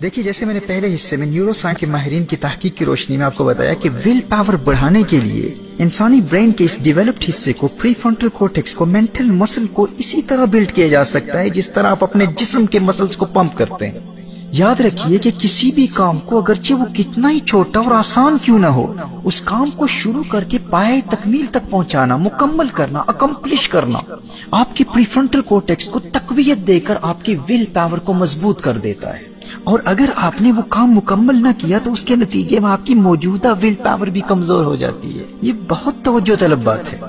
دیکھیے، جیسے میں نے پہلے حصے میں نیورو سائنس کے ماہرین کی تحقیق کی روشنی میں آپ کو بتایا کہ ول پاور بڑھانے کے لیے انسانی برین کے اس ڈیولپڈ حصے کو، پری فرنٹل کورٹیکس کو، مینٹل مسل کو اسی طرح بلڈ کیا جا سکتا ہے جس طرح آپ اپنے جسم کے مسلز کو پمپ کرتے ہیں۔ یاد رکھیے کہ کسی بھی کام کو، اگرچہ وہ کتنا ہی چھوٹا اور آسان کیوں نہ ہو، اس کام کو شروع کر کے پائے تکمیل تک پہنچانا، مکمل کرنا، اکمپلش کرنا، آپ کی پری فرنٹل کورٹیکس کو تقویت دے کر آپ کی ول پاور کو مضبوط کر دیتا ہے۔ اور اگر آپ نے وہ کام مکمل نہ کیا تو اس کے نتیجے میں آپ کی موجودہ ول پاور بھی کمزور ہو جاتی ہے۔ یہ بہت توجہ طلب بات ہے۔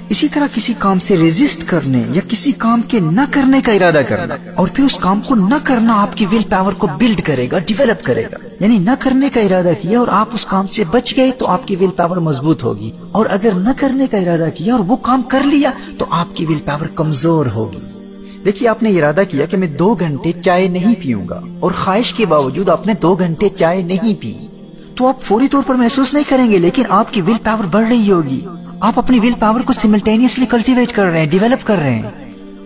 اسی طرح کسی کام سے ریزسٹ کرنے یا کسی کام کے نہ کرنے کا ارادہ کرنا اور پھر اس کام کو نہ کرنا آپ کی ول پاور کو بلڈ کرے گا، ڈیولپ کرے گا۔ یعنی نہ کرنے کا ارادہ کیا اور آپ اس کام سے بچ گئے تو آپ کی ول پاور مضبوط ہوگی، اور اگر نہ کرنے کا ارادہ کیا اور وہ کام کر لیا تو آپ کی ول پاور کمزور ہوگی۔ دیکھیے، آپ نے ارادہ کیا کہ میں 2 گھنٹے چائے نہیں پیوں گا، اور خواہش کے باوجود آپ نے 2 گھنٹے چائے نہیں پی، تو آپ فوری طور پر محسوس نہیں کریں گے، لیکن آپ کی ول پاور بڑھ رہی ہوگی۔ آپ اپنی ول پاور کو سملٹینیسلی کلٹیویٹ کر رہے ہیں، ڈیولپ کر رہے ہیں۔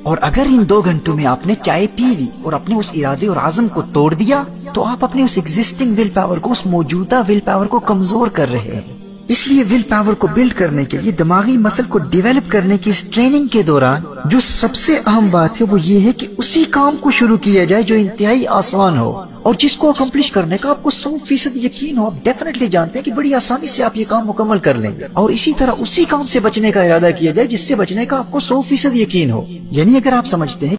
اور اگر ان 2 گھنٹوں میں آپ نے چائے پی لی اور اپنے اس ارادے اور عزم کو توڑ دیا تو آپ اپنے اس ایگزسٹنگ ول پاور کو، اس موجودہ ول پاور کو کمزور کر رہے ہیں۔ اس لیے ول پاور کو بلڈ کرنے کے لیے، دماغی مسل کو ڈیولپ کرنے کی اس ٹریننگ کے دوران جو سب سے اہم بات ہے وہ یہ ہے کہ اسی کام کو شروع کیا جائے جو انتہائی آسان ہو اور جس کو اکمپلش کرنے کا آپ کو 100% یقین ہو۔ آپ ڈیفینیٹلی جانتے ہیں کہ بڑی آسانی سے آپ یہ کام مکمل کر لیں گے، اور اسی طرح اسی کام سے بچنے کا ارادہ کیا جائے جس سے بچنے کا آپ کو 100% یقین ہو۔ یعنی اگر آپ سمجھتے ہیں